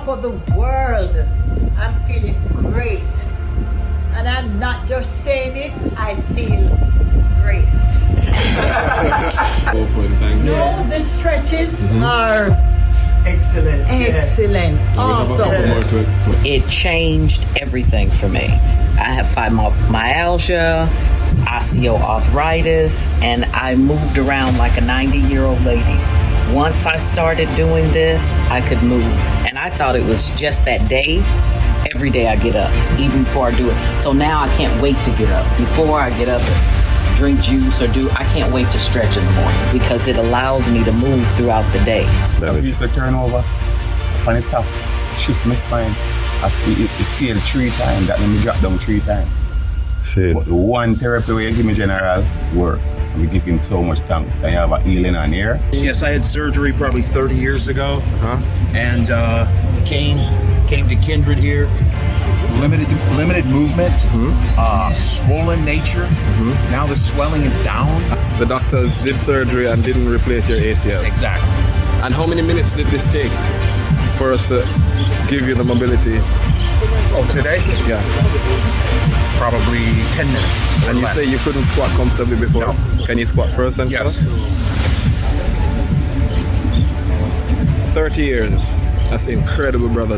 top of the world. I'm feeling great. And I'm not just saying it, I feel great. No, the stretches are excellent. Excellent. Awesome. It changed everything for me. I have fibromyalgia, osteoarthritis, and I moved around like a 90-year-old lady. Once I started doing this, I could move. And I thought it was just that day. Every day I get up, even before I do it. So now I can't wait to get up. Before I get up and drink juice I can't wait to stretch in the morning because it allows me to move throughout the day. I feel the turnover on the top, shift my spine. I feel it failed 3 times, that made me drop down 3 times. Shit. But the one therapy where you give me general work, we give him so much thanks. I have a healing on here. Yes, I had surgery probably 30 years ago, and came to Kindred here. Limited movement, swollen nature. Now the swelling is down. The doctors did surgery and didn't replace your ACL. Exactly. And how many minutes did this take for us to give you the mobility? Oh, today? Yeah. Probably 10 minutes. And you say you couldn't squat comfortably before? No. Can you squat first and Yes. 30 years. That's incredible, brother.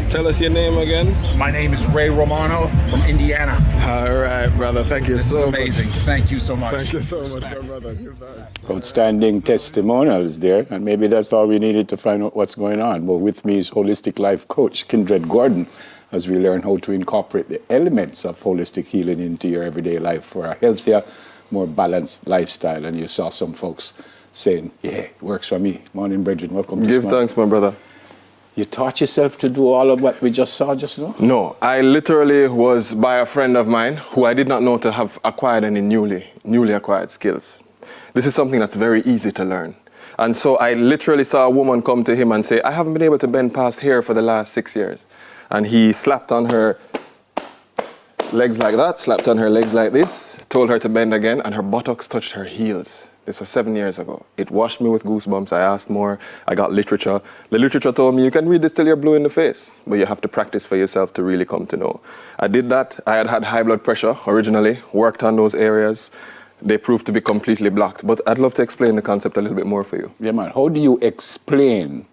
Tell us your name again. My name is Ray Romano from Indiana. All right, brother. Thank you so much. This is amazing. Thank you so much. Thank you so much, my brother. Outstanding testimonials there, and maybe that's all we needed to find out what's going on. But with me is holistic life coach Kindred Gordon, as we learn how to incorporate the elements of holistic healing into your everyday life for a healthier, more balanced lifestyle. And you saw some folks saying, yeah, it works for me. Morning, Bridget, welcome. Give thanks, my brother. You taught yourself to do all of what we just saw just now? No, I literally was by a friend of mine who I did not know to have acquired any newly acquired skills. This is something that's very easy to learn. And so I literally saw a woman come to him and say, I haven't been able to bend past here for the last 6 years. And he slapped on her legs like that, slapped on her legs like this, told her to bend again, and her buttocks touched her heels. This was 7 years ago. It washed me with goosebumps. I asked more. I got literature. The literature told me you can read this till you're blue in the face, but you have to practice for yourself to really come to know. I did that. I had high blood pressure originally, worked on those areas. They proved to be completely blocked. But I'd love to explain the concept a little bit more for you. Yeah, man. How do you explain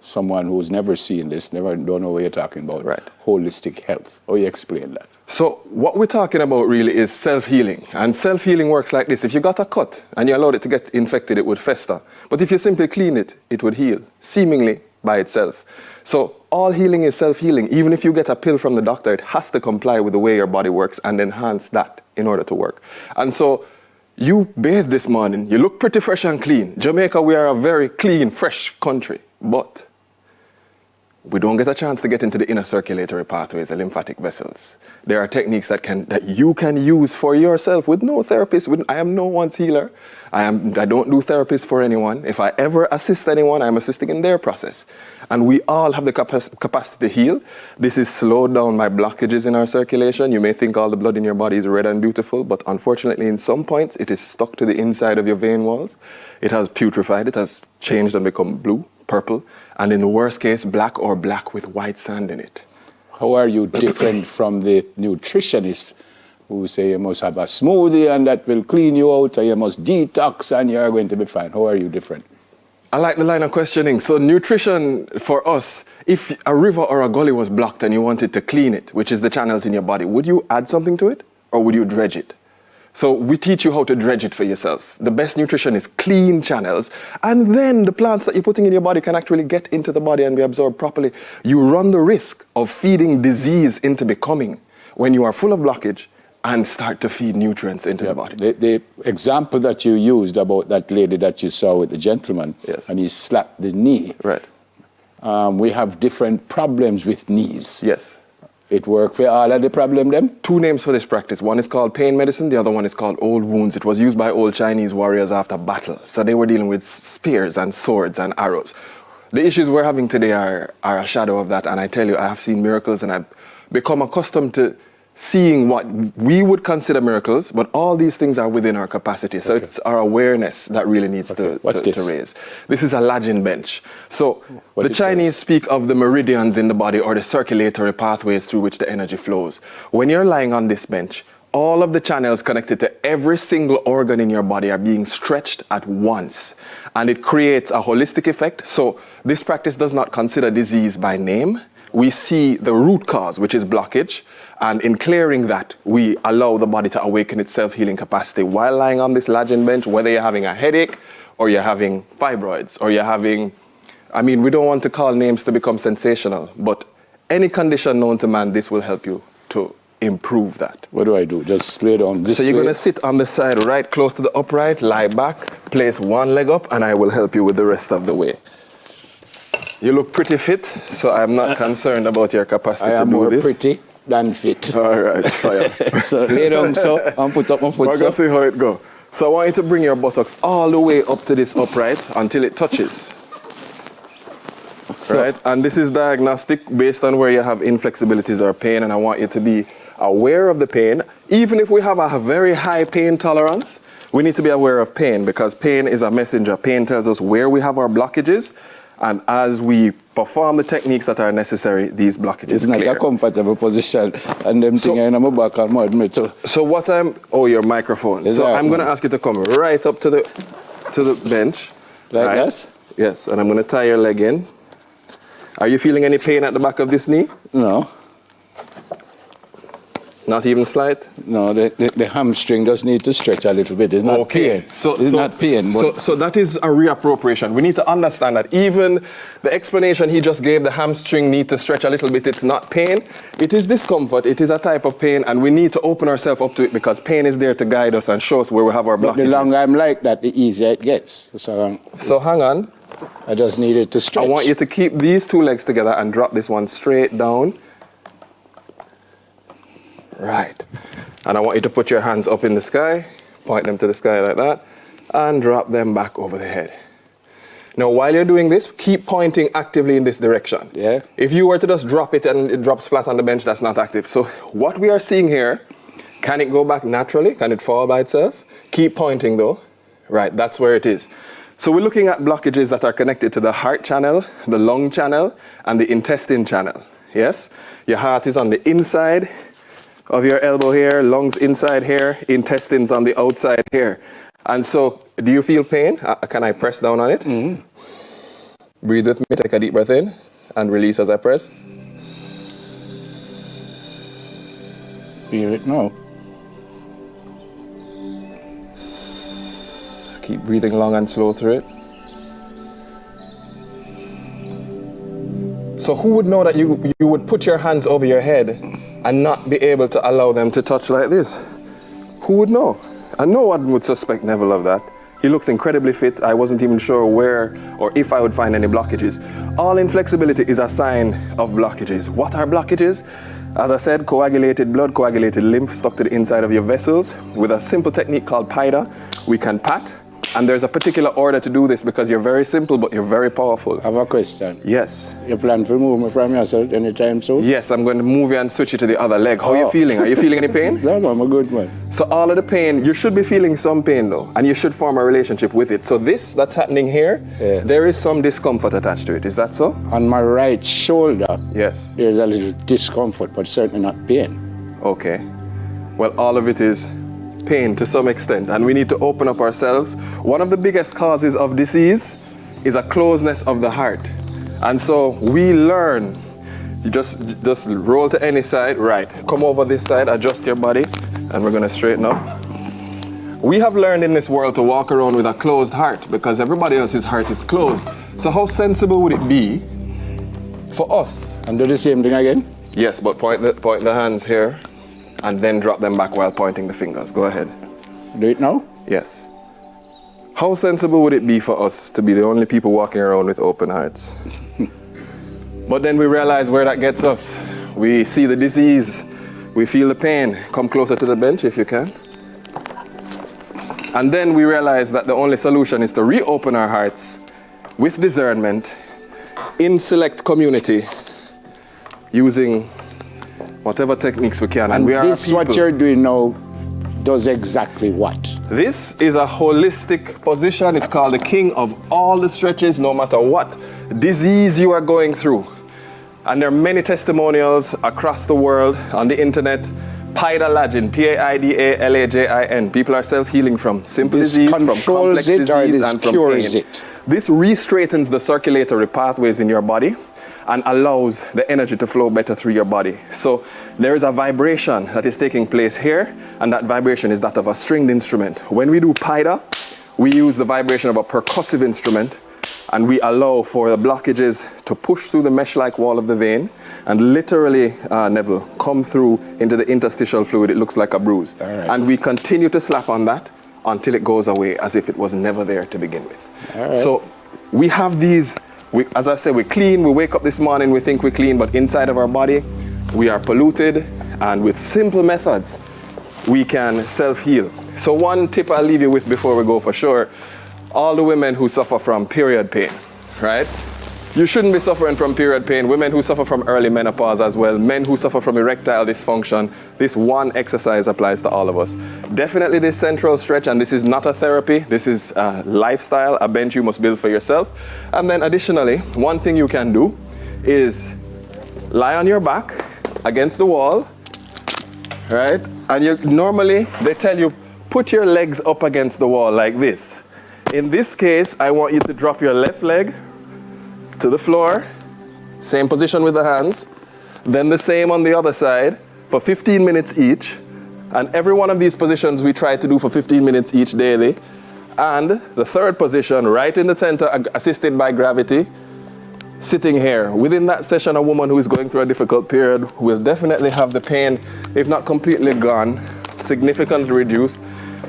someone who's never seen this, don't know what you're talking about, right? Holistic health? How do you explain that? So what we're talking about really is self-healing. And self-healing works like this. If you got a cut and you allowed it to get infected, it would fester. But if you simply clean it, it would heal, seemingly by itself. So all healing is self-healing. Even if you get a pill from the doctor, it has to comply with the way your body works and enhance that in order to work. And so you bathed this morning, you look pretty fresh and clean. Jamaica, we are a very clean, fresh country, but we don't get a chance to get into the inner circulatory pathways, the lymphatic vessels. There are techniques that you can use for yourself with no therapist. I am no one's healer. I don't do therapies for anyone. If I ever assist anyone, I'm assisting in their process. And we all have the capacity to heal. This is slowed down by blockages in our circulation. You may think all the blood in your body is red and beautiful, but unfortunately in some points it is stuck to the inside of your vein walls. It has putrefied, it has changed and become blue, purple, and in the worst case, black or black with white sand in it. How are you different from the nutritionists who say you must have a smoothie and that will clean you out, or you must detox and you're going to be fine? How are you different? I like the line of questioning. So nutrition for us, if a river or a gully was blocked and you wanted to clean it, which is the channels in your body, would you add something to it or would you dredge it? So we teach you how to dredge it for yourself. The best nutrition is clean channels, and then the plants that you're putting in your body can actually get into the body and be absorbed properly. You run the risk of feeding disease into becoming when you are full of blockage and start to feed nutrients into the body. The example that you used about that lady that you saw with the gentleman, yes, and he slapped the knee. Right. We have different problems with knees. Yes. It worked for all of the problem them? 2 names for this practice. One is called pain medicine, the other one is called old wounds. It was used by old Chinese warriors after battle. So they were dealing with spears and swords and arrows. The issues we're having today are a shadow of that, and I tell you, I have seen miracles and I've become accustomed to seeing what we would consider miracles, but all these things are within our capacity. So it's our awareness that really needs to raise. This is a lodging bench. So the Chinese speak of the meridians in the body, or the circulatory pathways through which the energy flows. When you're lying on this bench, all of the channels connected to every single organ in your body are being stretched at once. And it creates a holistic effect. So this practice does not consider disease by name. We see the root cause, which is blockage. And in clearing that, we allow the body to awaken its self-healing capacity while lying on this lodging bench, whether you're having a headache or you're having fibroids or you're having, I mean, we don't want to call names to become sensational, but any condition known to man, this will help you to improve that. What do I do? Just lay down this way? So you're going to sit on the side right close to the upright, lie back, place one leg up, and I will help you with the rest of the way. You look pretty fit, so I'm not concerned about your capacity to do this. I am more pretty than fit. All right, it's fine. So lay down so, and put up my foot We're going to see how it goes. So I want you to bring your buttocks all the way up to this upright until it touches. So, right? And this is diagnostic based on where you have inflexibilities or pain, and I want you to be aware of the pain. Even if we have a very high pain tolerance, we need to be aware of pain, because pain is a messenger. Pain tells us where we have our blockages, and as we perform the techniques that are necessary, these blockages It's not clear. a comfortable position, and them thing in my back and mud me too. So what your microphone. So I'm going to ask you to come right up to the bench. Like right? that? Yes, and I'm going to tie your leg in. Are you feeling any pain at the back of this knee? No. Not even slight? No, the hamstring does need to stretch a little bit. It's not pain. It's not pain. But So that is a reappropriation. We need to understand that even the explanation he just gave, the hamstring need to stretch a little bit, it's not pain. It is discomfort. It is a type of pain, and we need to open ourselves up to it, because pain is there to guide us and show us where we have our blockages. the longer I'm like that, the easier it gets. So hang on. I just needed to stretch. I want you to keep these two legs together and drop this one straight down. Right. And I want you to put your hands up in the sky, point them to the sky like that, and drop them back over the head. Now, while you're doing this, keep pointing actively in this direction. Yeah. If you were to just drop it and it drops flat on the bench, that's not active. So what we are seeing here, can it go back naturally? Can it fall by itself? Keep pointing though. Right, that's where it is. So we're looking at blockages that are connected to the heart channel, the lung channel, and the intestine channel. Yes? Your heart is on the inside of your elbow here, lungs inside here, intestines on the outside here. And so, do you feel pain? Can I press down on it? Mm-hmm. Breathe with me, take a deep breath in, and release as I press. Feel it now. Keep breathing long and slow through it. So who would know that you would put your hands over your head and not be able to allow them to touch like this? Who would know? And no one would suspect Neville of that. He looks incredibly fit. I wasn't even sure where or if I would find any blockages. All inflexibility is a sign of blockages. What are blockages? As I said, coagulated blood, coagulated lymph stuck to the inside of your vessels. With a simple technique called PIDA, we can pat. And there's a particular order to do this, because you're very simple, but you're very powerful. I have a question. Yes. You plan to remove me from yourself anytime soon? Yes, I'm going to move you and switch you to the other leg. How are you feeling? Are you feeling any pain? No, I'm a good man. So all of the pain, you should be feeling some pain though, and you should form a relationship with it. So this that's happening here, there is some discomfort attached to it. Is that so? On my right shoulder, Yes. there's a little discomfort, but certainly not pain. Okay. Well, all of it is pain to some extent, and we need to open up ourselves. One of the biggest causes of disease is a closeness of the heart. And so we learn, you just roll to any side, right. Come over this side, adjust your body, and we're gonna straighten up. We have learned in this world to walk around with a closed heart, because everybody else's heart is closed. So how sensible would it be for us? And do the same thing again? Yes, but point the hands here, and then drop them back while pointing the fingers. Go ahead. Do it now? Yes. How sensible would it be for us to be the only people walking around with open hearts? But then we realize where that gets us. We see the disease, we feel the pain. Come closer to the bench if you can. And then we realize that the only solution is to reopen our hearts with discernment in select community, using whatever techniques we can. And we are this, what you're doing now, does exactly what? This is a holistic position. It's called the king of all the stretches, no matter what disease you are going through. And there are many testimonials across the world on the internet. Paidalagin, Paidalagin. People are self-healing from simple disease, from complex disease, and from pain. This re-straightens the circulatory pathways in your body and allows the energy to flow better through your body. So there is a vibration that is taking place here, and that vibration is that of a stringed instrument. When we do Paida, we use the vibration of a percussive instrument, and we allow for the blockages to push through the mesh-like wall of the vein and literally, Neville, come through into the interstitial fluid. It looks like a bruise. Right. And we continue to slap on that until it goes away as if it was never there to begin with. Right. So we have these, as I said, we clean, we wake up this morning, we think we're clean, but inside of our body, we are polluted, and with simple methods, we can self-heal. So one tip I'll leave you with before we go for sure, all the women who suffer from period pain, right? You shouldn't be suffering from period pain. Women who suffer from early menopause as well. Men who suffer from erectile dysfunction. This one exercise applies to all of us. Definitely this central stretch, and this is not a therapy. This is a lifestyle, a bench you must build for yourself. And then additionally, one thing you can do is lie on your back against the wall, right? And normally they tell you, put your legs up against the wall like this. In this case, I want you to drop your left leg to the floor, same position with the hands, then the same on the other side for 15 minutes each. And every one of these positions we try to do for 15 minutes each daily. And the third position, right in the center, assisted by gravity, sitting here. Within that session, a woman who is going through a difficult period will definitely have the pain, if not completely gone, significantly reduced,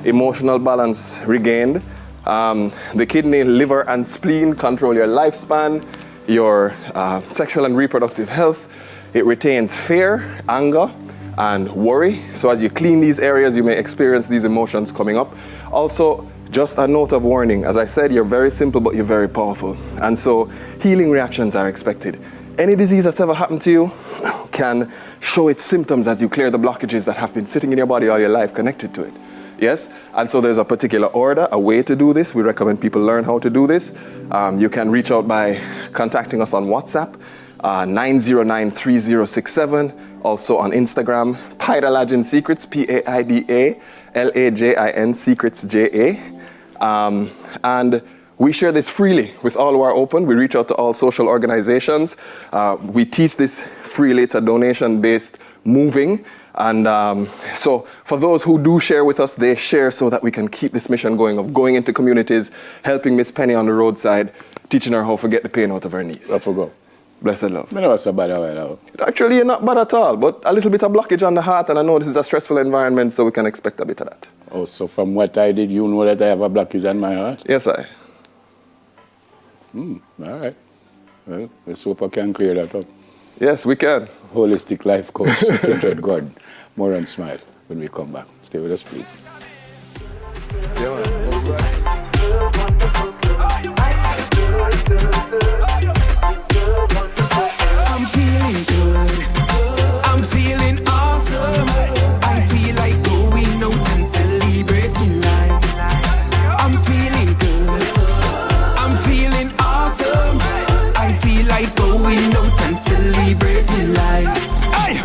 emotional balance regained. The kidney, liver, and spleen control your lifespan, your sexual and reproductive health. It retains fear, anger, and worry. So as you clean these areas, you may experience these emotions coming up. Also, just a note of warning. As I said, you're very simple, but you're very powerful. And so healing reactions are expected. Any disease that's ever happened to you can show its symptoms as you clear the blockages that have been sitting in your body all your life connected to it. Yes, and so there's a particular order, a way to do this. We recommend people learn how to do this. You can reach out by contacting us on WhatsApp, 9093067. Also on Instagram, Paidalagin Secrets, Paidalagin Secrets JA. And we share this freely with all who are open. We reach out to all social organizations. We teach this freely. It's a donation-based moving. And so for those who do share with us, they share so that we can keep this mission going of going into communities, helping Miss Penny on the roadside, teaching her how to get the pain out of her knees. I forgot. Blessed love. I know it's so bad right now. Actually, you're not bad at all, but a little bit of blockage on the heart, and I know this is a stressful environment, so we can expect a bit of that. Oh, so from what I did, you know that I have a blockage on my heart? Yes, I. All right. Well, let's hope I can clear that up. Yes, we can. Holistic life coach, Kindred Gordon. More on Smile when we come back. Stay with us, please. Yeah, man. I'm feeling good. I'm feeling awesome. I feel like going out and celebrating life. I'm feeling good. I'm feeling awesome. I feel like going out and celebrating life. Hey!